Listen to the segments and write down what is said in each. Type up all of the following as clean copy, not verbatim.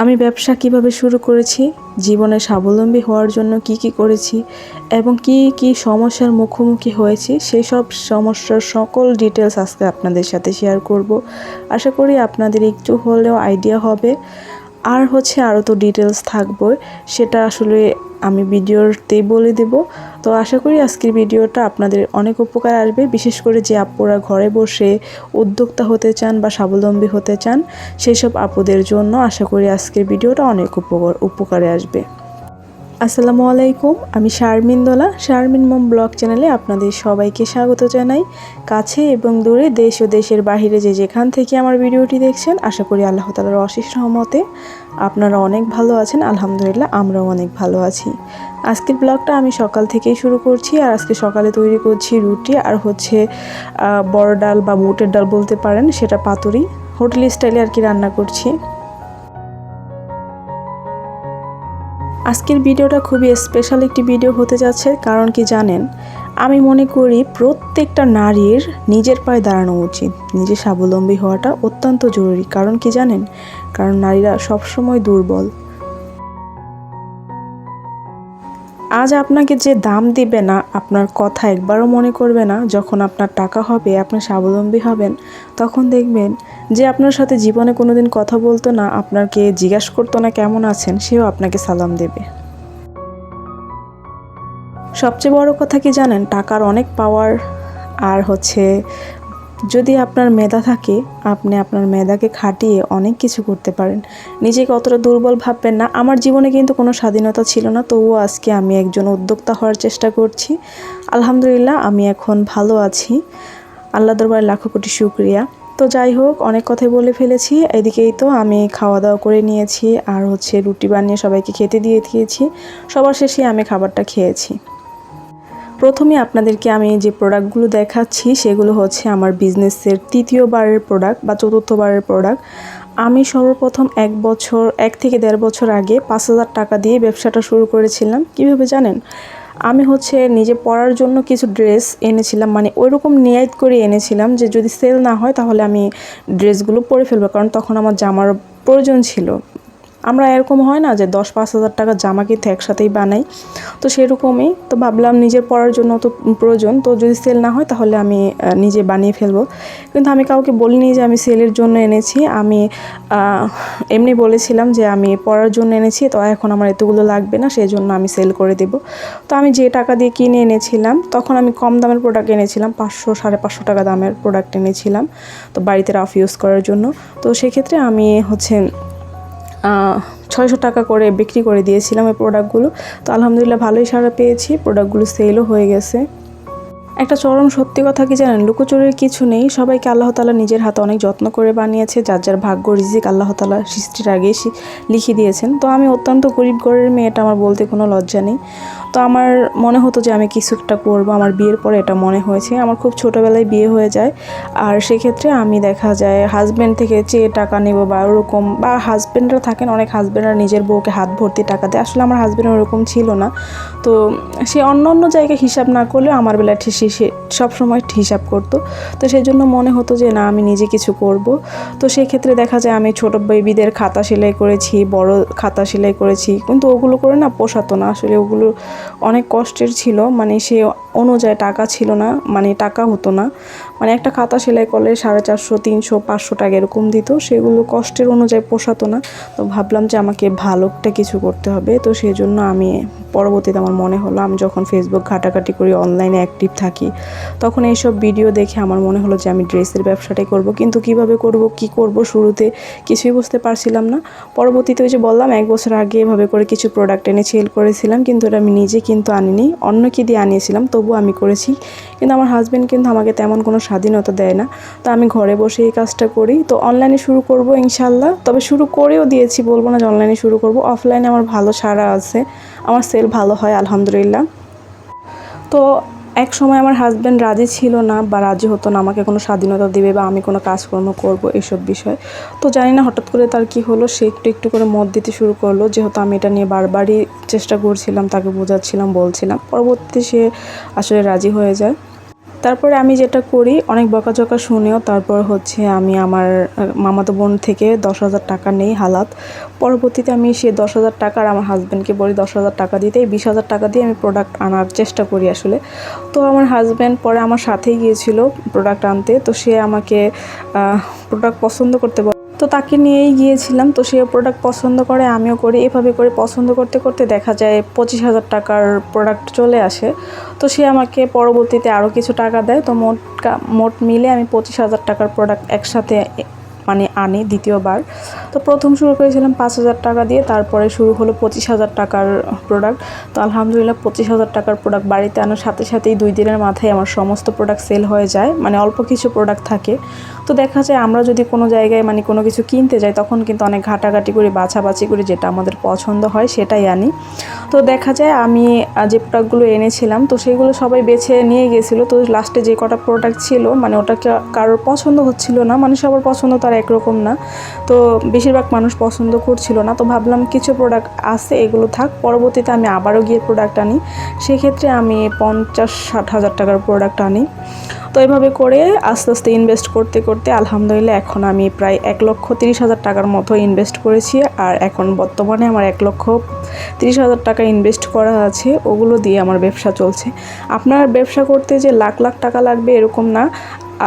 আমি ব্যবসা কিভাবে শুরু করেছি, জীবনে স্বাবলম্বী হওয়ার জন্য কি করেছি এবং কি সমস্যার মুখোমুখি হয়েছি, সেই সব সমস্যার সকল ডিটেলস আজকে আপনাদের সাথে শেয়ার করব। আশা করি আপনাদের একটু হলেও আইডিয়া হবে। আর আরও তো ডিটেলস থাকবে, সেটা আসলে আমি ভিডিওতেই বলে দেব। তো আশা করি আজকের ভিডিওটা আপনাদের অনেক উপকার আসবে, বিশেষ করে যে আপুরা ঘরে বসে উদ্যোক্তা হতে চান বা স্বাবলম্বী হতে চান, সেই সব আপুদের জন্য আশা করি আজকের ভিডিওটা অনেক উপকারে আসবে। আসসালামু আলাইকুম, আমি শারমিন দোলা, শারমিন মম ব্লগ চ্যানেলে আপনাদের সবাইকে স্বাগত জানাই। কাছে এবং দূরে, দেশ ও দেশের বাহিরে যে যেখান থেকে আমার ভিডিওটি দেখছেন, আশা করি আল্লাহ তাআলার অশেষ রহমতে আপনারা অনেক ভালো আছেন। আলহামদুলিল্লাহ, আমরাও অনেক ভালো আছি। আজকের ব্লগটা আমি সকাল থেকেই শুরু করছি। আর আজকে সকালে তৈরি করছি রুটি আর বড় ডাল বা বুটের ডাল বলতে পারেন, সেটা পাতুরি হোটেল স্টাইলে আর কি রান্না করছি। আজকের ভিডিওটা খুবই স্পেশাল একটি ভিডিও হতে যাচ্ছে। কারণ কি জানেন, আমি মনে করি প্রত্যেকটা নারীর নিজের পায়ে দাঁড়ানো উচিত, নিজে স্বাবলম্বী হওয়াটা অত্যন্ত জরুরি। কারণ কি জানেন, কারণ নারীরা সবসময় দুর্বল। আজ আপনাকে যে দাম দিবে না, আপনার কথা একবারও মনে করবে না, যখন আপনার টাকা হবে, আপনি স্বাবলম্বী হবেন, তখন দেখবেন যে আপনার সাথে জীবনে কোনোদিন কথা বলতো না, আপনাকে জিজ্ঞাসা করতো না কেমন আছেন, সেও আপনাকে সালাম দেবে। সবচেয়ে বড় কথা কি জানেন, টাকার অনেক পাওয়ার। আর যদি আপনার মেধা থাকে, আপনি আপনার মেধাকে খাটিয়ে অনেক কিছু করতে পারেন। নিজেকে অতটা দুর্বল ভাববেন না। আমার জীবনে কিন্তু কোনো স্বাধীনতা ছিল না, তবুও আজকে আমি একজন উদ্যোক্তা হওয়ার চেষ্টা করছি। আলহামদুলিল্লাহ, আমি এখন ভালো আছি। আল্লাহ দরবারে লাখো কোটি শুকরিয়া। তো যাই হোক, অনেক কথাই বলে ফেলেছি। এদিকেই তো আমি খাওয়া দাওয়া করে নিয়েছি, আর রুটি বানিয়ে সবাইকে খেতে দিয়ে দিয়েছি। সবার শেষে আমি খাবারটা খেয়েছি। প্রথমে আপনাদেরকে আমি যে প্রোডাক্টগুলো দেখাচ্ছি, সেগুলো আমার বিজনেসের তৃতীয়বারের প্রোডাক্ট বা চতুর্থবারের প্রোডাক্ট। আমি সর্বপ্রথম 1 থেকে 1.5 বছর আগে 5,000 টাকা দিয়ে ব্যবসাটা শুরু করেছিলাম। কীভাবে জানেন, আমি নিজে পরার জন্য কিছু ড্রেস এনেছিলাম, মানে ওইরকম নিয়াত করে এনেছিলাম যে যদি সেল না হয় তাহলে আমি ড্রেসগুলো পরে ফেলবো, কারণ তখন আমার জামার প্রয়োজন ছিল। আমরা এরকম হয় না যে 10-5 হাজার টাকার জামা কিন্তু একসাথেই বানাই, তো সেরকমই। তো ভাবলাম নিজের পরার জন্য তো প্রয়োজন, তো যদি সেল না হয় তাহলে আমি নিজে বানিয়ে ফেলবো। কিন্তু আমি কাউকে বলিনি যে আমি সেলের জন্য এনেছি। আমি এমনি বলেছিলাম যে আমি পরার জন্য এনেছি, তো এখন আমার এতগুলো লাগবে না, সেই জন্য আমি সেল করে দেব। তো আমি যে টাকা দিয়ে কিনে এনেছিলাম, তখন আমি কম দামের প্রোডাক্ট এনেছিলাম, 500-550 টাকা দামের প্রোডাক্ট এনেছিলাম, তো বাড়িতে রাফ ইউজ করার জন্য। তো সেক্ষেত্রে আমি 600 টাকা করে বিক্রি করে দিয়েছিলাম এই প্রোডাক্টগুলো। তো আলহামদুলিল্লাহ ভালোই সাড়া পেয়েছি, প্রোডাক্টগুলো সেলও হয়ে গেছে। একটা চরম সত্যি কথা কি জানেন, লুকোচুরির কিছু নেই। সবাইকে আল্লাহ তাআলা নিজের হাতে অনেক যত্ন করে বানিয়েছে। যার যার ভাগ্য রিজিক আল্লাহ তাআলা সৃষ্টির আগেই লিখে দিয়েছেন। তো আমি অত্যন্ত গরিব ঘরের মেয়ে, এটা আমার বলতে কোনো লজ্জা নেই। তো আমার মনে হতো যে আমি কিছু একটা করবো। আমার বিয়ের পরে এটা মনে হয়েছে। আমার খুব ছোটোবেলায় বিয়ে হয়ে যায়, আর সেক্ষেত্রে আমি দেখা যায় হাজব্যান্ড থেকে চেয়ে টাকা নেব বা ওরকম, বা হাজব্যান্ডরা থাকেন, অনেক হাজব্যান্ডরা নিজের বউকে হাত ভর্তি টাকা দেয়। আসলে আমার হাজব্যান্ড ওরকম ছিল না। তো সে অন্য জায়গায় হিসাব না করলেও আমার বেলায় সে সবসময় হিসাব করতো। তো সেই জন্য মনে হতো যে না, আমি নিজে কিছু করব। তো সেক্ষেত্রে দেখা যায় আমি ছোটো বেবিদের খাতা সেলাই করেছি, বড় খাতা সেলাই করেছি, কিন্তু ওগুলো করে না পোষাতো না। আসলে ওগুলো অনেক কষ্টের ছিল, মানে সে অনুযায়ী টাকা ছিল না, মানে টাকা হতো না। মানে একটা খাতা সেলাই করলে 450, 300, 500 টাকা এরকম দিত। সেগুলো কষ্টের অনুযায়ী পোষাতো না। তো ভাবলাম যে আমাকে ভালো একটা কিছু করতে হবে। তো সেই জন্য আমি পরবর্তীতে আমার মনে হলো, আমি যখন ফেসবুক ঘাটাঘাটি করি, অনলাইনে অ্যাক্টিভ থাকি, তখন এইসব ভিডিও দেখে আমার মনে হলো যে আমি ড্রেসের ব্যবসাটাই করব। কিন্তু কিভাবে করব, কি করব, শুরুতে কিছুই বুঝতে পারছিলাম না। পরবর্তীতে ওই যে বললাম, 1 বছর আগে এভাবে করে কিছু প্রোডাক্ট এনে সেল করেছিলাম, কিন্তু এটা আমি নিজে কিন্তু আনিনি, অন্য কি দিয়ে আনিয়েছিলাম, তবু আমি করেছি। কিন্তু আমার হাজব্যান্ড কিন্তু আমাকে তেমন কোনো স্বাধীনতা দেয় না। তো আমি ঘরে বসে এই কাজটা করি। তো অনলাইনে শুরু করব ইনশাল্লাহ, তবে শুরু করেও দিয়েছি, বলবো না যে অনলাইনে শুরু করব। অফলাইনে আমার ভালো সাড়া আছে, আমার সেল ভালো হয় আলহামদুলিল্লাহ। তো এক সময় আমার হাজব্যান্ড রাজি ছিল না, বা রাজি হতো না আমাকে কোনো স্বাধীনতা দেবে বা আমি কোনো কাজকর্ম করব এইসব বিষয়। তো জানি না হঠাৎ করে তার কি হলো, সে একটু করে মত দিতে শুরু করলো। যেহেতু আমি এটা নিয়ে বারবারই চেষ্টা করছিলাম, তাকে বোঝাচ্ছিলাম, বলছিলাম, পরবর্তীতে সে আসলে রাজি হয়ে যায়। তারপরে আমি যেটা করি, অনেক বকাঝকা শুনেও তারপর হচ্ছে আমি আমার মামাতো বোন থেকে 10,000 টাকা নেই হালাত। পরবর্তীতে আমি সে 10,000 টাকা আর আমার হাজব্যান্ডকে বলি 10,000 টাকা দিতে, এই 20,000 টাকা দিয়ে আমি প্রোডাক্ট আনার চেষ্টা করি আসলে। তো আমার হাজব্যান্ড পরে আমার সাথেই গিয়েছিল প্রোডাক্ট আনতে, তো সে আমাকে প্রোডাক্ট পছন্দ করতে বলে, তো তাকে নিয়েই গিয়েছিলাম। তো সেও প্রোডাক্ট পছন্দ করে, আমিও করি, এভাবে করে পছন্দ করতে করতে দেখা যায় 25,000 টাকার প্রোডাক্ট চলে আসে। তো সে আমাকে পরবর্তীতে আরও কিছু টাকা দেয়। তো মোট মিলে আমি 25,000 টাকার প্রোডাক্ট একসাথে মানে আনি দ্বিতীয়বার। তো প্রথম শুরু করেছিলাম 5,000 টাকা দিয়ে, তারপরে শুরু হলো 25,000 টাকার প্রোডাক্ট। তো আলহামদুলিল্লাহ 25,000 টাকার প্রোডাক্ট বাড়িতে আনার সাথে সাথেই 2 দিনের মাথায় আমার সমস্ত প্রোডাক্ট সেল হয়ে যায়, মানে অল্প কিছু প্রোডাক্ট থাকে। তো দেখা যায় আমরা যদি কোনো জায়গায় মানে কোনো কিছু কিনতে যাই তখন কিন্তু অনেক ঘাটাঘাটি করে বাছাবাছি করে যেটা আমাদের পছন্দ হয় সেটাই আনি। তো দেখা যায় আমি যে প্রোডাক্টগুলো এনেছিলাম তো সেগুলো সবাই বেছে নিয়ে গেছিলো। তো লাস্টে যে কটা প্রোডাক্ট ছিল মানে ওটাকে কারোর পছন্দ হচ্ছিল না, মানে সবার পছন্দ তার একরকম না। তো বেশিরভাগ মানুষ পছন্দ করছিল না। তো ভাবলাম কিছু প্রোডাক্ট আছে এগুলো থাক, পরবর্তীতে আমি আবারও গিয়ে প্রোডাক্ট আনি। সেক্ষেত্রে আমি 50-60 হাজার টাকার প্রোডাক্ট আনি। তো এইভাবে করে আস্তে আস্তে ইনভেস্ট করতে করতে আলহামদুলিল্লাহ এখন আমি প্রায় 1,30,000 টাকার মতো ইনভেস্ট করেছি। আর এখন বর্তমানে আমার 1,30,000 টাকা ইনভেস্ট করা আছে, ওগুলো দিয়ে আমার ব্যবসা চলছে। আপনার ব্যবসা করতে যে লাখ লাখ টাকা লাগবে এরকম না,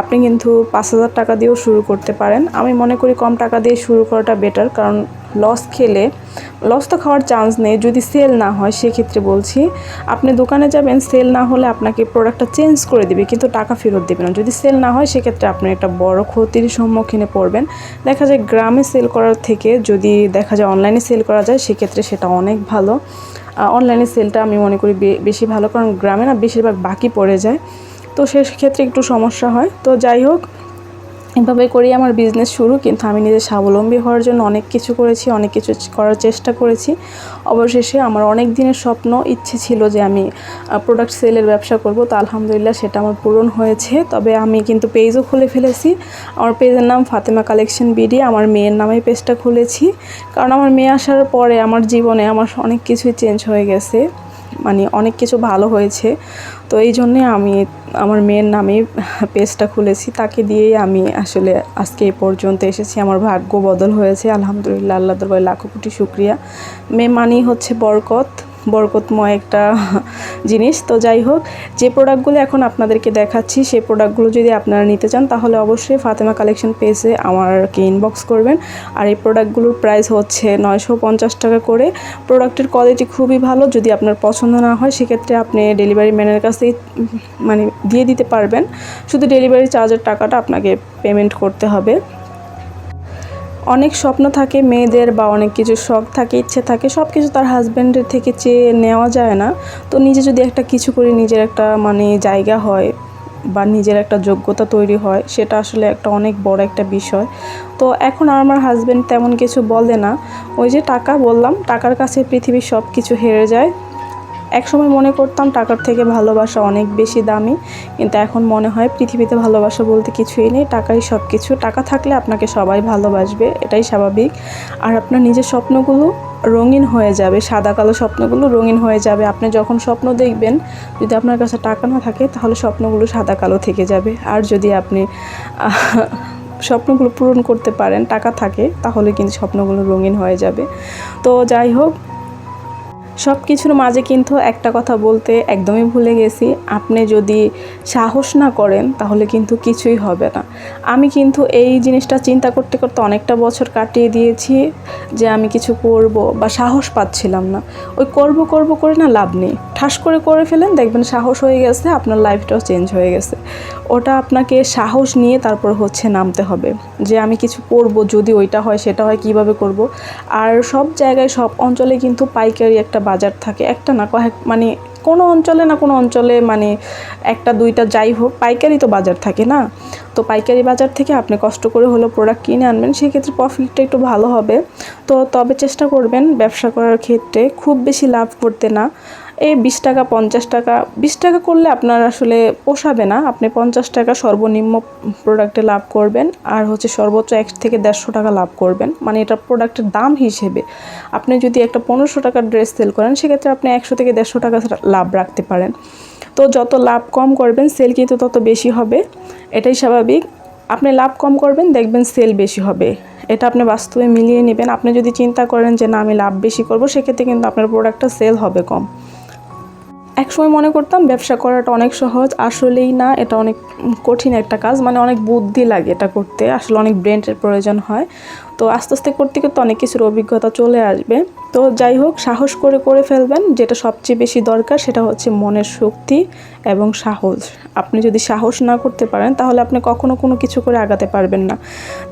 আপনি কিন্তু 5,000 টাকা দিয়েও শুরু করতে পারেন। আমি মনে করি কম টাকা দিয়ে শুরু করাটা বেটার, কারণ লস তো খাওয়ার চান্স নেই যদি সেল না হয়। সেক্ষেত্রে বলছি, আপনি দোকানে যাবেন, সেল না হলে আপনাকে প্রোডাক্টটা চেঞ্জ করে দিবে কিন্তু টাকা ফেরত দেবে না। যদি সেল না হয় সেক্ষেত্রে আপনি একটা বড় ক্ষতির সম্মুখীনে পড়বেন। দেখা যায় গ্রামে সেল করার থেকে যদি দেখা যায় অনলাইনে সেল করা যায় সেক্ষেত্রে সেটা অনেক ভালো। অনলাইনে সেলটা আমি মনে করি বেশি ভালো, কারণ গ্রামে না বেশিরভাগ বাকি পড়ে যায়, তো সেক্ষেত্রে একটু সমস্যা হয়। তো যাই হোক, এভাবে করেই আমার বিজনেস শুরু। কিন্তু আমি নিজে স্বাবলম্বী হওয়ার জন্য অনেক কিছু করেছি, অনেক কিছু করার চেষ্টা করেছি। অবশেষে আমার অনেক দিনের স্বপ্ন ইচ্ছে ছিল যে আমি প্রোডাক্ট সেলের ব্যবসা করব, তো আলহামদুলিল্লাহ সেটা আমার পূরণ হয়েছে। তবে আমি কিন্তু পেজও খুলে ফেলেছি। আমার পেজের নাম ফাতেমা কালেকশন বিডি, আমার মেয়ের নামে পেজটা খুলেছি। কারণ আমার মেয়ে আসার পরে আমার জীবনে আমার অনেক কিছুই চেঞ্জ হয়ে গেছে, মানে অনেক কিছু ভালো হয়েছে। তো এই জন্যে আমি আমার মেয়ের নামেই পেজটা খুলেছি, তাকে দিয়েই আমি আসলে আজকে এই পর্যন্ত এসেছি। আমার ভাগ্য বদল হয়েছে আলহামদুলিল্লাহ, আল্লাহ দরবারে লাখো কোটি শুকরিয়া। মেয়ে মানেই হচ্ছে বরকতময় একটা জিনিস। তো যাই হোক, যে প্রোডাক্টগুলো এখন আপনাদেরকে দেখাচ্ছি সেই প্রোডাক্টগুলো যদি আপনারা নিতে চান তাহলে অবশ্যই ফাতেমা কালেকশন পেজে আমাকে ইনবক্স করবেন। আর এই প্রোডাক্টগুলোর প্রাইস হচ্ছে 950 টাকা করে। প্রোডাক্টের কোয়ালিটি খুবই ভালো। যদি আপনার পছন্দ না হয় সেক্ষেত্রে আপনি ডেলিভারি ম্যানের কাছেই মানে দিয়ে দিতে পারবেন, শুধু ডেলিভারি চার্জের টাকাটা আপনাকে পেমেন্ট করতে হবে। অনেক স্বপ্ন থাকে মেয়েদের, বা অনেক কিছু শখ থাকে, ইচ্ছে থাকে, সব কিছু তার হাজব্যান্ডের থেকে চেয়ে নেওয়া যায় না। তো নিজে যদি একটা কিছু করে নিজের একটা মানে জায়গা হয় বা নিজের একটা যোগ্যতা তৈরি হয়, সেটা আসলে একটা অনেক বড় একটা বিষয়। তো এখন আমার হাজব্যান্ড তেমন কিছু বলে না, ওই যে টাকা বললাম, টাকার কাছে পৃথিবীর সব কিছু হেরে যায়। একসময় মনে করতাম টাকার থেকে ভালোবাসা অনেক বেশি দামি, কিন্তু এখন মনে হয় পৃথিবীতে ভালোবাসা বলতে কিছুই নেই, টাকাই সব কিছু। টাকা থাকলে আপনাকে সবাই ভালোবাসবে, এটাই স্বাভাবিক। আর আপনার নিজের স্বপ্নগুলো রঙিন হয়ে যাবে, সাদা কালো স্বপ্নগুলো রঙিন হয়ে যাবে। আপনি যখন স্বপ্ন দেখবেন, যদি আপনার কাছে টাকা না থাকে তাহলে স্বপ্নগুলো সাদা কালো থেকে যাবে। আর যদি আপনি স্বপ্নগুলো পূরণ করতে পারেন, টাকা থাকে, তাহলে কিন্তু স্বপ্নগুলো রঙিন হয়ে যাবে। তো যাই হোক, সব কিছুর মাঝে কিন্তু একটা কথা বলতে একদমই ভুলে গেছি, আপনি যদি সাহস না করেন তাহলে কিন্তু কিছুই হবে না। আমি কিন্তু এই জিনিসটা চিন্তা করতে করতে অনেকটা বছর কাটিয়ে দিয়েছি যে আমি কিছু করব, বা সাহস পাচ্ছিলাম না। ওই করব করে না লাভ নেই, ঠাস করে ফেলেন, দেখবেন সাহস হয়ে গেছে, আপনার লাইফটাও চেঞ্জ হয়ে গেছে। ওটা আপনাকে সাহস নিয়ে তারপর হচ্ছে নামতে হবে যে আমি কিছু করব, যদি ওইটা হয় সেটা হয়, কিভাবে করব। আর সব জায়গায় সব অঞ্চলে কিন্তু পাইকারি একটা বাজার থাকে, একটা না কয়েক, মানে কোনো অঞ্চলে না কোনো অঞ্চলে, মানে একটা দুইটা যাই হোক, পাইকারি তো বাজার থাকে না। তো পাইকারি বাজার থেকে আপনি কষ্ট করে হলো প্রোডাক্ট কিনে আনবেন, সেক্ষেত্রে প্রফিটটা একটু ভালো হবে। তো তবে চেষ্টা করবেন ব্যবসা করার ক্ষেত্রে খুব বেশি লাভ করতে না। এই 20 টাকা 50 টাকা, 20 টাকা করলে আপনার আসলে পোষাবে না। আপনি 50 টাকা সর্বনিম্ন প্রোডাক্টে লাভ করবেন, আর হচ্ছে সর্বোচ্চ 1 থেকে 150 টাকা লাভ করবেন, মানে এটা প্রোডাক্টের দাম হিসেবে। আপনি যদি একটা 1500 টাকার ড্রেস সেল করেন সেক্ষেত্রে আপনি 100 থেকে 150 টাকা লাভ রাখতে পারেন। তো যত লাভ কম করবেন সেল কিন্তু তত বেশি হবে, এটাই স্বাভাবিক। আপনি লাভ কম করবেন, দেখবেন সেল বেশি হবে, এটা আপনি বাস্তবে মিলিয়ে নেবেন। আপনি যদি চিন্তা করেন যে না আমি লাভ বেশি করব, সেক্ষেত্রে কিন্তু আপনার প্রোডাক্টটা সেল হবে কম। একসময় মনে করতাম ব্যবসা করাটা অনেক সহজ, আসলেই না, এটা অনেক কঠিন একটা কাজ, মানে অনেক বুদ্ধি লাগে এটা করতে, আসলে অনেক ব্রেনের প্রয়োজন হয়। তো আস্তে আস্তে করতে করতে অনেক কিছুর অভিজ্ঞতা চলে আসবে। তো যাই হোক, সাহস করে ফেলবেন। যেটা সবচেয়ে বেশি দরকার সেটা হচ্ছে মনের শক্তি এবং সাহস। আপনি যদি সাহস না করতে পারেন তাহলে আপনি কখনো কোনো কিছু করে আগাতে পারবেন না।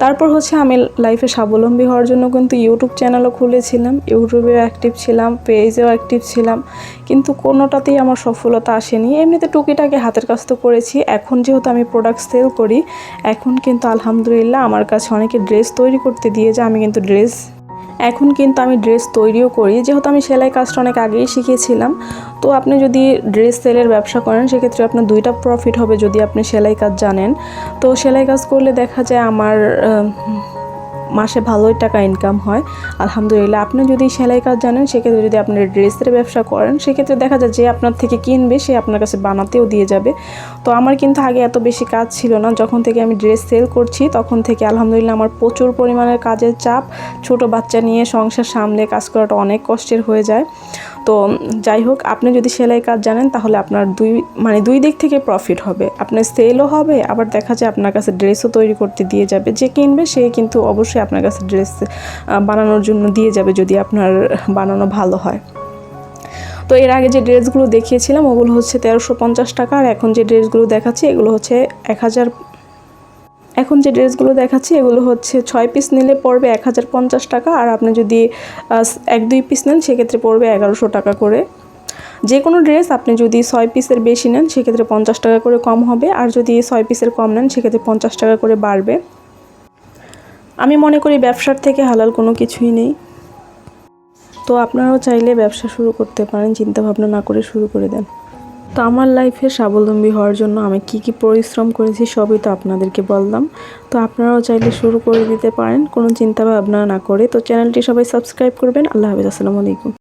তারপর হচ্ছে আমি লাইফে স্বাবলম্বী হওয়ার জন্য কিন্তু ইউটিউব চ্যানেলও খুলেছিলাম, ইউটিউবেও অ্যাক্টিভ ছিলাম, পেজেও অ্যাক্টিভ ছিলাম, কিন্তু কোনোটাতেই আমার সফলতা আসেনি। এমনিতে টুকিটাকি হাতের কাজ তো করেছি। এখন যেহেতু আমি প্রোডাক্ট সেল করি, এখন কিন্তু আলহামদুলিল্লাহ আমার কাছে অনেকে ড্রেস তৈরি করতে দিয়ে যায়। আমি কিন্তু এখন কিন্তু আমি ড্রেস তৈরিও করি, যেহেতু আমি সেলাই কাজটা অনেক আগেই শিখেছিলাম। তো আপনি যদি ড্রেস সেলের ব্যবসা করেন, সেক্ষেত্রে আপনার দুইটা প্রফিট হবে যদি আপনি সেলাই কাজ জানেন। তো সেলাই কাজ করলে দেখা যায় আমার মাসে ভালোই টাকা ইনকাম হয় আলহামদুলিল্লাহ। আপনি যদি সেলাই কাজ জানেন, সেক্ষেত্রে যদি আপনি ড্রেসের ব্যবসা করেন, সেক্ষেত্রে দেখা যায় যে আপনার থেকে কিনবে সে আপনার কাছে বানাতেও দিয়ে যাবে। তো আমার কিন্তু আগে এত বেশি কাজ ছিল না। যখন থেকে আমি ড্রেস সেল করছি তখন থেকে আলহামদুলিল্লাহ আমার প্রচুর পরিমাণের কাজের চাপ। ছোট বাচ্চা নিয়ে সংসার সামলে কাজ করাটা অনেক কষ্টের হয়ে যায়। তো যাই হোক, আপনি যদি সেলাই কাজ জানেন তাহলে আপনার দুই দিক থেকে প্রফিট হবে। আপনার সেলও হবে, আবার দেখা যায় আপনার কাছে ড্রেসও তৈরি করতে দিয়ে যাবে। যে কিনবে সে কিন্তু অবশ্যই আপনার কাছে ড্রেস বানানোর জন্য দিয়ে যাবে যদি আপনার বানানো ভালো হয়। তো এর আগে যে ড্রেসগুলো দেখিয়েছিলাম ওগুলো হচ্ছে 1350 টাকা, আর এখন যে ড্রেসগুলো দেখাচ্ছি এগুলো হচ্ছে 1000। এখন যে ড্রেসগুলো দেখাচ্ছি এগুলো হচ্ছে 6 পিস নিলে পড়বে 1050 টাকা, আর আপনি যদি 1-2 পিস নেন সেক্ষেত্রে পড়বে 1100 টাকা করে। যে কোনো ড্রেস আপনি যদি 6 পিসের বেশি নেন সেক্ষেত্রে 50 টাকা করে কম হবে, আর যদি 6 পিসের কম নেন সেক্ষেত্রে 50 টাকা করে বাড়বে। আমি মনে করি ব্যবসার থেকে হালাল কোনো কিছুই নেই। তো আপনারাও চাইলে ব্যবসা শুরু করতে পারেন, চিন্তা ভাবনা না করে শুরু করে দেন। তো আমার লাইফে স্বাবলম্বী হওয়ার জন্য আমি কি পরিশ্রম করেছি সবই তো আপনাদেরকে বললাম। তো আপনারাও চাইলে শুরু করে দিতে পারেন কোনো চিন্তা ভাবনা না করে। তো চ্যানেলটি সবাই সাবস্ক্রাইব করবেন। আল্লাহ হাফেজ, আসসালামু আলাইকুম।